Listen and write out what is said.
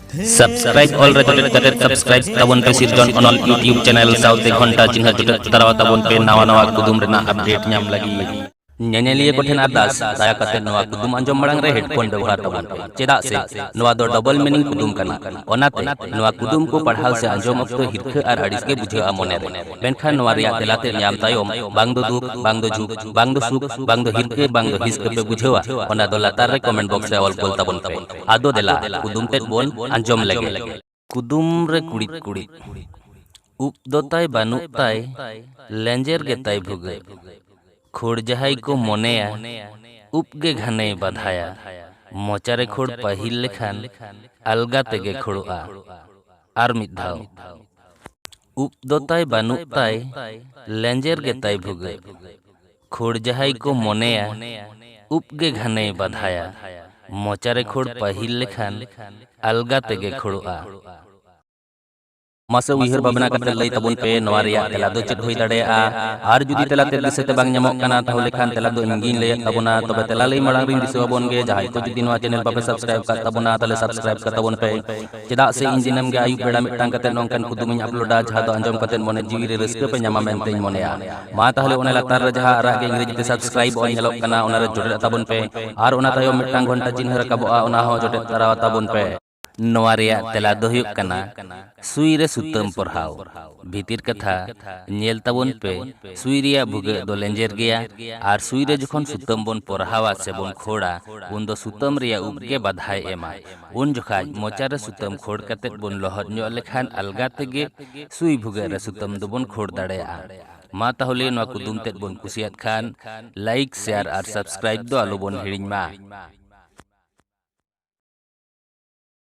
Subscribe all registered subscribe tabon pe Sirjon Onol YouTube channel saute घंटा चिन्ह जुटत तराव tabon pe nawa kudum rena update nyam lagi nyanyaliya ko then ardas daya kate nawa kudum anjom marang re headphone ବ୍ୟବହାର tabon pe chedak se nawa do double meaning kudum kana onate nawa kudum ko padhal se anjom okto hirkha ar adis ge bujha mone re menkhan nawa riya telate nyam tayom bang do duk bang do juk bang do suk bang do hirke bang do hiske pe bujhawa ona do latar re comment box re ol kol tabon pe ado dela kudum tet bon anjom lege kudum re kurit kurit up dotai banuk tai lenjer ge tai bhuge खोड़ जहाई को मोनेया उपगे घने बधाया मोचारे खोड़ पहिल लेखान अलगा तेगे खोड़ुआ are मिधाव उप दोताय बानुक ताय लेंजेर गे ताय भुगे खोड़ जहाई को मोनेया उपगे घने बधाया मोचारे खोड़ पहिल लेखान अलगा तेगे खोड़ुआ masa wihir babna kate lay tabon pe nowariya telado chet hui dadea ar judi telate disete bang nyamok kana tahole khan telado ingin lay tabona tobe telalay marang rin disu abon ge jahai to judi noa channel pape subscribe kat tabona tale subscribe kat tabon pe chedak se injinam ge ayub beda mittang kate nongkan kudumiñ uploada jaha do anjom kate mone jiwi re raska pe nyama menteñ monea ma tahole one latar re jaha arah ge ingreji te subscribe on nyelok kana ona re jodet tabon pe ar ona tayom mittang ghonta chinha rakaboa ona ho jodet tarawa tabon pe नवारिया तेला दो हुयुक कना सुई रे सुतम पढ़ाव भीतिर कथा nail तबन पे सुई रिया भुगे दो लेंजेर गया आर सुई रे जखन सुतम बन पढ़ावा से बन खोड़ा उन दो सुतम रिया उपगे बधाई एमा उन जखा मोचा रे सुतम खोड़ कते बन लहर ᱧᱚᱜ लेखान अलगा तेगे सुई भुगे रे सुतम दो बन खोड़ दाड़ेया मा ताहले नवा कुदुम तेत बन कुसियात खान लाइक शेयर और सब्सक्राइब दो आलो बन हिड़िñ मा।